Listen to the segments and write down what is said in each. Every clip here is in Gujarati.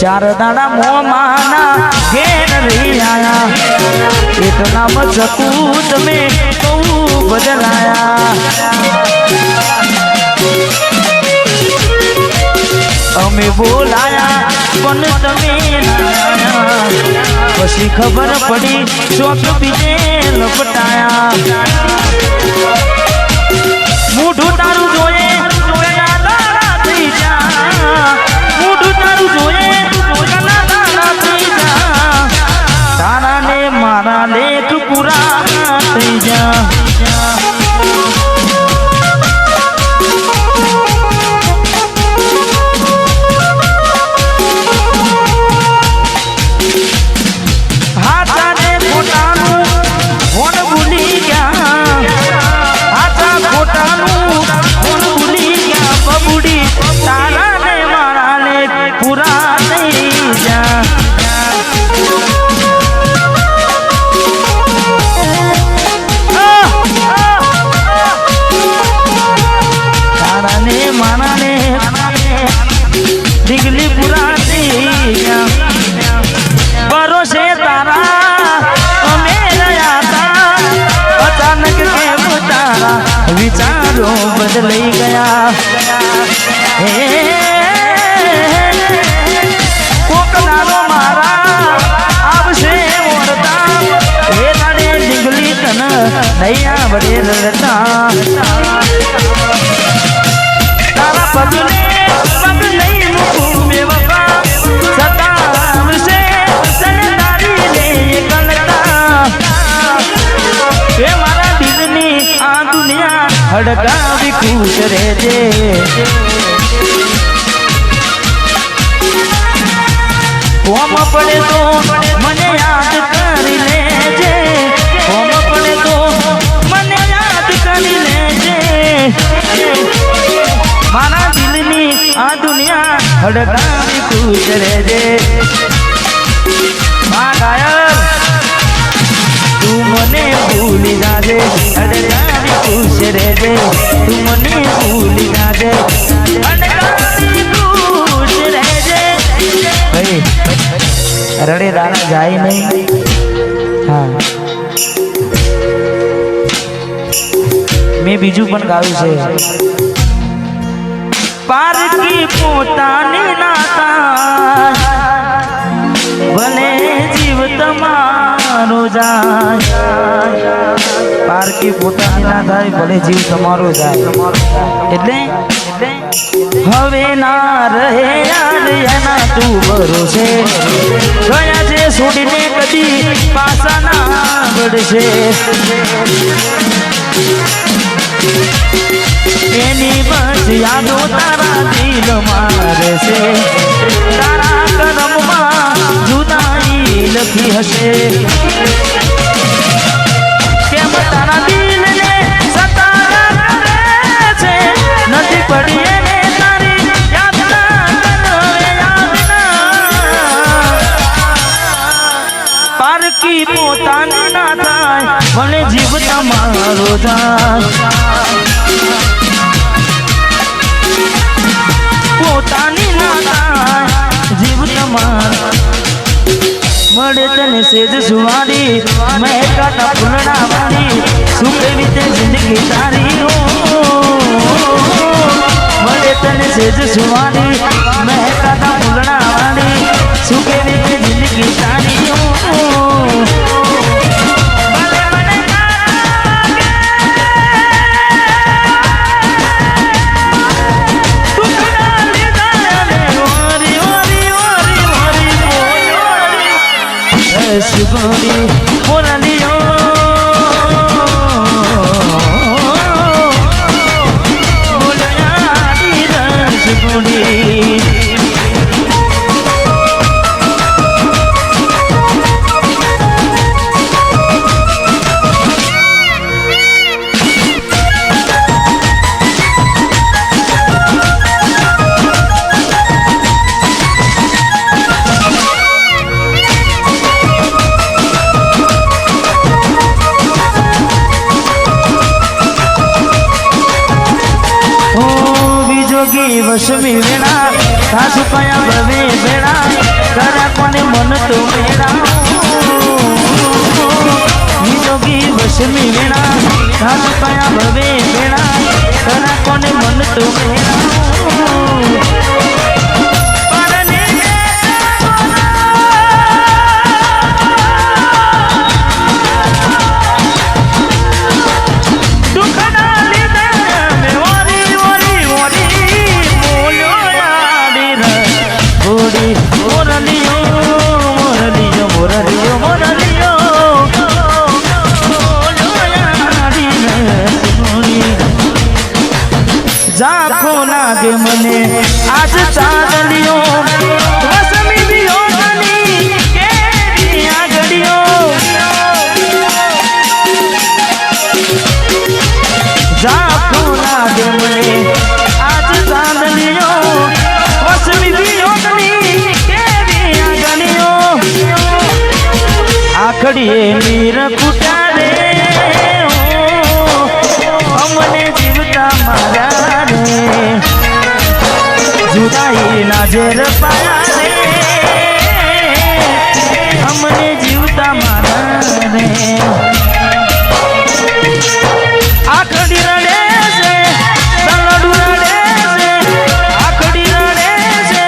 चार दाड़ा मोमाना घेर रही आया इतना मजकूत में तू बदलाया अमे बोलाया पण तमे पछी खबर पड़ी चौक बीजे लपटाया मूठू तारू जोए मूठू तारू जोए तारा ने मारा लेख पूरा थई जा दिगली पूरा भरोसे तारा मेरा अचानक के तारा विचारों बदल गया कोकनारो मारा अब से ओरता हे तारे दिगली तन नैया बड़े लड़ता तारा पगले पग नहीं मुँह में वफा सताम से सनदारी ले गलता ये मारा दिलनी आ दुनिया हड़का भी खुश रह जे कोम पड़े तो मने याद कर ले जे कोम पड़े तो मने याद कर ले जे मारा दिलनी आ दुनिया हड़का भी खुश रह जे मां गायल तू मने भूल जाजे हड़का भी खुश रह जे तू मने भूल जाजे हड़का भी खुश रह जे भाई रड़े दाना जाए नहीं हाँ मैं बीजू पण गाऊं छे पार की पोतानी नाता भले जीव तमारो जाए पार की पोतानी ना थाय भले जीव तमारो जाए એટલે હવે ના રહે યાદ એના તું ભરોસે ગયા છે છોડીને કદી પાછા ના વળશે એની બસ યાદો તારા દિલ મારે છે તારા કરમમાં જુદાઈ લખી હશે કેમ તારા દિલને સતારા કરે છે નથી પડી એને તારી યાદ ના કરે યાદ ના પારકી પોતાની ના થાય ભલે જીવ તમારો જાય પોતાની ના જીવ તમારા મળે તને સેજ સુવારી મહેકાતા ફૂલડા વાળી સુખે વીતે જિંદગી તારી મળે તને સેજ સુવારી મહેકાતા ફૂલડા વાળી સુખે વીતે જિંદગી તારી Shibori, Moralio, Molayadi, Shibori. वशमी वेड़ा सासु पाया भवे बेड़ा ભવે મેળા તરા કોને મન તો ઝાંખો લાગે મને આજ ચાંદલિયો વસમી વિયોગની કેવી આગળીઓ ઝાંખો લાગે મને આજ ચાંદલિયો વસમી વિયોગની કેવી આગળીઓ આખડીએ નીર ફૂટાડે અમને જીવતા મારા जुदाई ना जेर पाया रे हमने जीवता मारा रे आखड़ी रड़े से दलडू रड़े से आखड़ी रड़े से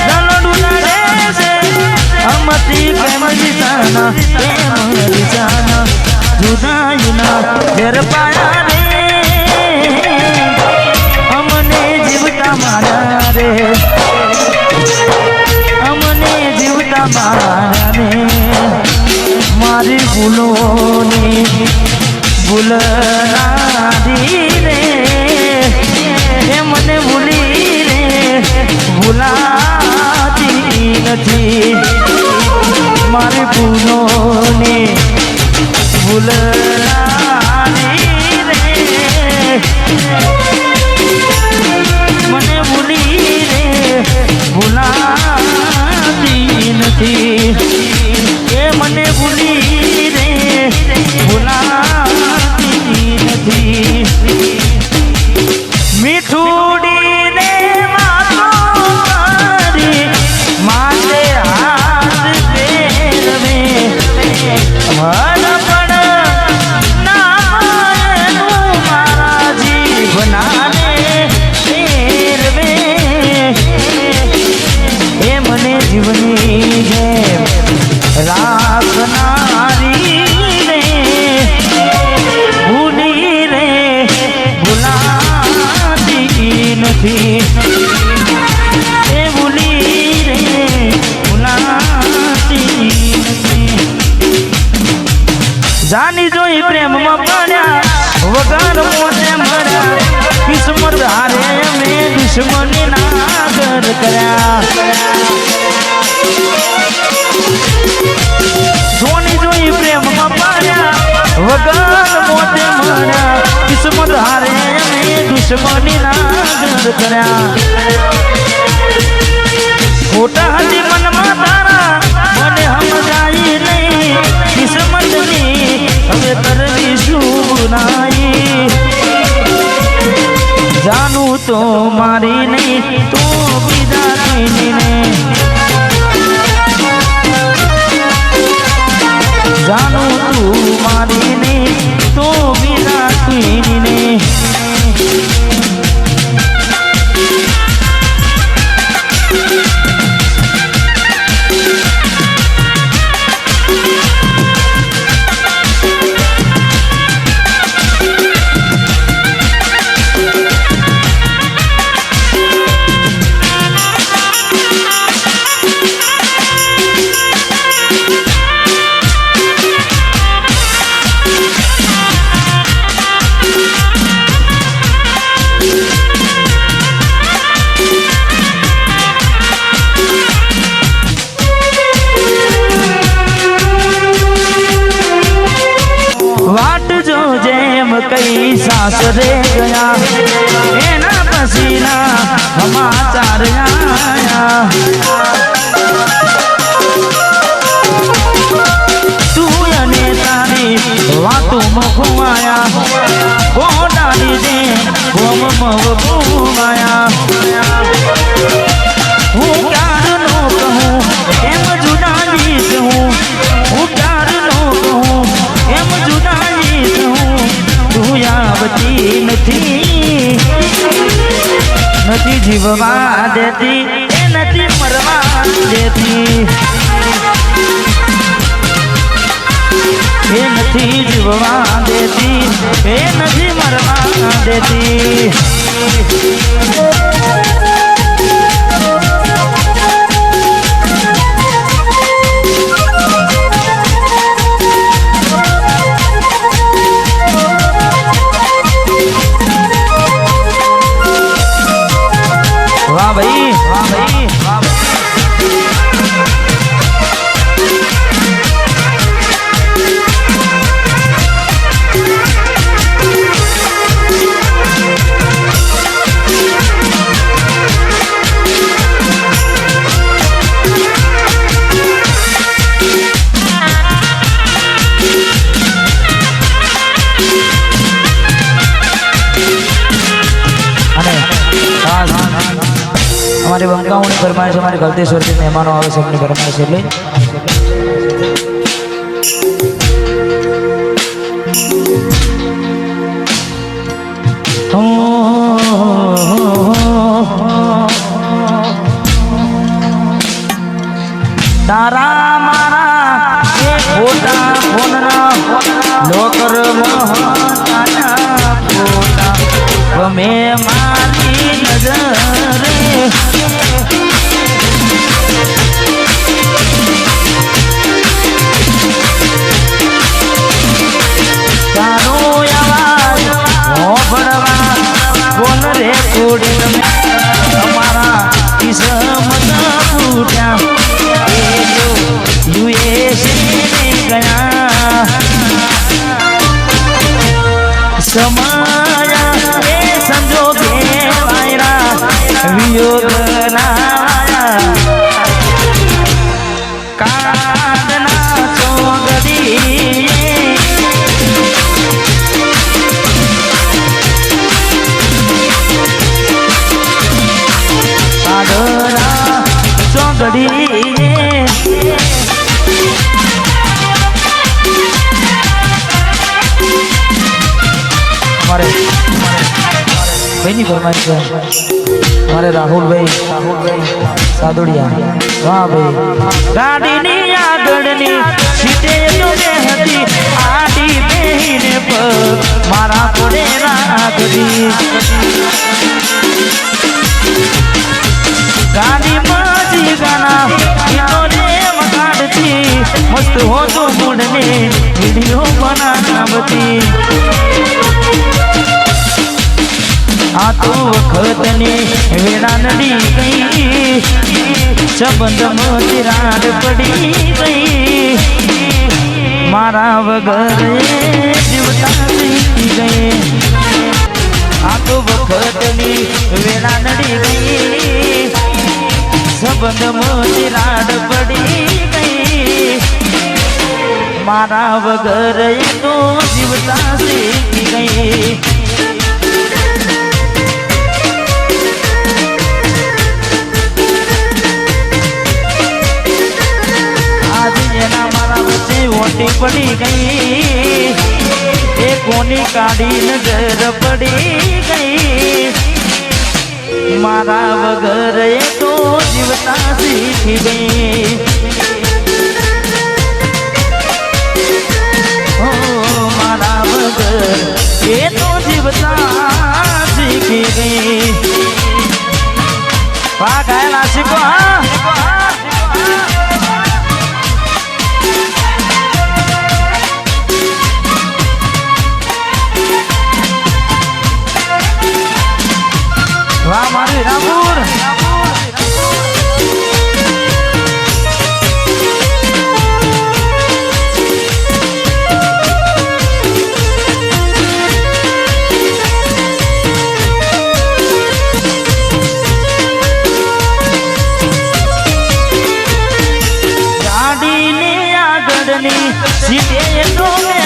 दलडू रड़े से हमती प्रेम जिताना जुदाई ना जेर पाया रे मारा रे हमने जीवता मारा रे मारी भूलोनी भूलना दी रे मने भूली रे भूलाती નથી મારી ભૂલોને ભૂલના દી રે મને ભૂલી રે ભૂલાતી નથી એ મને ભૂલી રે ભૂલાતી નથી મીઠુડી ને માતો મારી માથે હાથ ફેરવે जीवनी है राखनारी रे भूली रे भूलाती નથી એ ભૂલી રે ભૂલાતી નથી જાની જોઈ પ્રેમમાં પડ્યા વગર મોટે મળ્યા કિસ્મત હારે અમે દુશ્મની નાગર કર્યા જોની જોઈ પ્રેમમાં પાડ્યા વગર મોતે મળ્યા કિસ્મત હારે અમે દુશ્મની નાગર કર્યા ખોટા હતી મનમાં તારા મને સમજાઈ નહીં કિસ્મતની હવે કરવી શું બુરાઈ જાનું તો મારી નહીં તો બીજા કોઈની નહીં જાનું તું મારી ને તો બીજા કોઈની ને कई सासरे गया एना पसीना समाचार आया तू अने तारी वातों में घुमाया वो डाली दे घूम मव घुमाया હું પ્યાર નો કહું એમ જુદાઈ કહું હું પ્યાર નો કહું એમ જુદાઈ કહું તું યાવતી દેતી એ નથી જીવવા દેતી એ નથી મરવા દેતી વાહ ભાઈ વાહ ભાઈ વાહ हमारे बंकाओं फरमाइश हमारे गलतेश्वर के मेहमानों आवे सबने फरमाइश ले तारा मारा फोटा फोनना लोकर मोहना फोटा वमे मारी नजर हमारा किस्मत फूटा यूएसए में गया समाया समझो के वायरा वियोग नाया कांदना चौगड़ी चौगड़ी हमारे भाई नहीं फरमाइश है हमारे राहुल भाई सादुड़िया वाह भाई गाड़ी नी आगड़नी सीटे जो बेहती आड़ी बेहीने पर मारा पड़े रागड़ी गाड़ी बाजी गाना इन्होंने मकाड़ती मस्त हो तो मुड़ने वीडियो बनाना बती आ तो वखतनी वेड़ा नडी गई संबंध में तिराड़ पड़ी गई मारा वगर जीवता सीखी गई आ तो वखतनी वेड़ा नडी गई संबंध में तिराड़ पड़ी गई मारा वगर तो जीवता सीखी गई वोटी पड़ी गई एक कोनी काड़ी नजर पड़ी गई मारा वगर तो जीवता सीखी गई ओ मारा वगर ये तो जीवता सीखी गई वाह गायला सीखो वाह मारी रामपुर गाड़ी ने आगड़नी सीटे तो में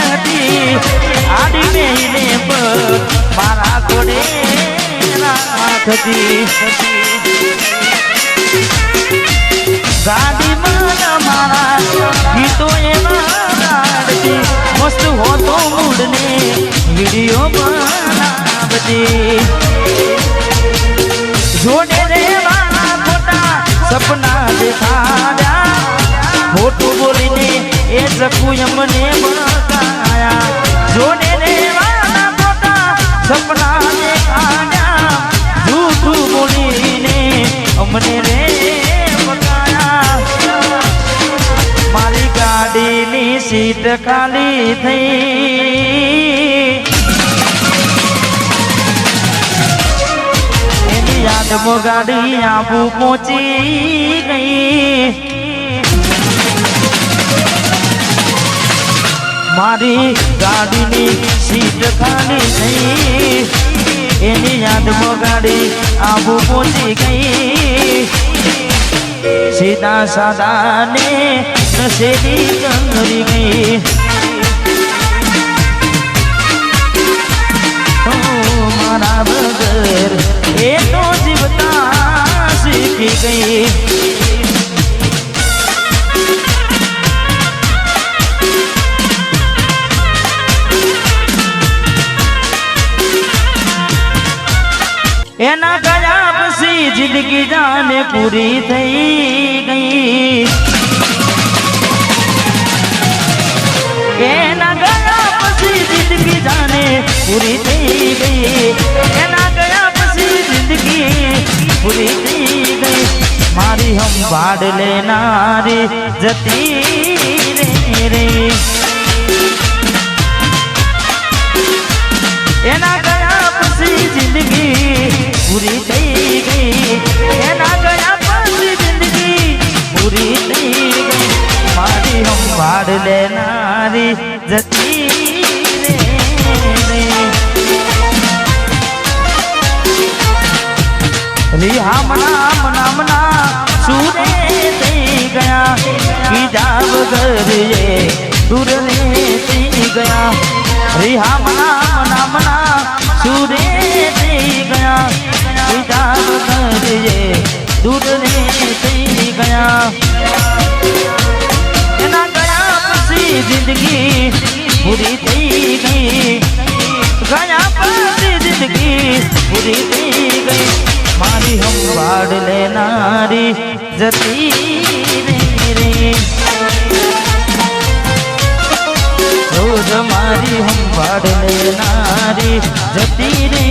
आड़ी में पर मारा कोड़े गाड़ी माना मारा गीतो मस्त हो तो मुड़ने वीडियो बनावती जोड़े रे वाला फोटा सपना दिखा શકું એમને બતાયા જોને રેવાના ખોટા સપના દેખાયા જૂઠું બોલીને અમને રે બતાયા મારી ગાડીની સીટ ખાલી થઈ એની યાદમાં ગાડી આબુ પહોંચી ગઈ મારી ગાડીની સીટ ખાલી થઈ એની યાદમાં ગાડી આબુ પહોંચી ગઈ સીધા સાદાને નશેરી કંગરી ગઈ મારા વગર એ તો જીવતા શીખી ગઈ એના ગયા પછી જિંદગી જાને પૂરી થઈ ગઈ એના ગયા પછી જિંદગી જાને પૂરી થઈ ગઈ એના ગયા પછી જિંદગી પૂરી થઈ ગઈ મારી સંભાળ લેનારી જતી રે એના ગયા પછી જિંદગી પૂરી થઈ ગઈ એના ગયા પછી જિંદગી પૂરી થઈ ગઈ મારી સંભાળ લેનારી જતી રિહા મના મના સુરે થઈ ગયા કીધા વગર એ દૂર થઈ ગયા રિહા મના સુરે થઈ ગયા કીધા વગર એ દૂર થઈ ગયા એના ગયા પછી જિંદગી પૂરી થઈ ગઈ ગયા પછી જિંદગી પૂરી થઈ ગઈ મારી સંભાળ લેનારી જતી રે રોજ મારી સંભાળ લેનારી જતી રે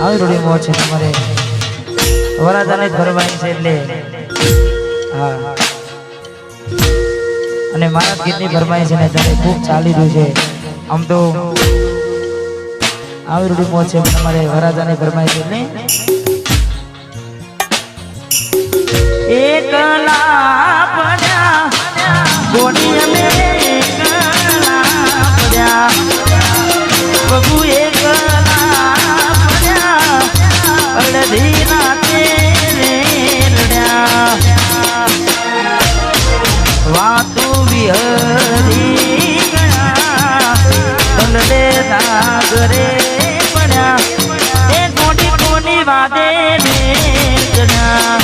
આવી રૂઢીમાં છે તમારે વરાજાને ભરવાની છે એટલે હા અને મારા ગીતની ભરમાઈ છે ને ત્યારે ખૂબ ચાલી રહ્યું છે આમ તો આવી રૂઢીમાં છે તમારે વરાજાને ભરમાઈ છે એટલે એકલા પડ્યા ગોડી અમે એકલા પડ્યા બબુ એકલા અડધી રાતે રડ્યા વાતો વિહરી ગયા દલડે નાગરે પડ્યા એ ગોડી કોની વાદે ને ગયા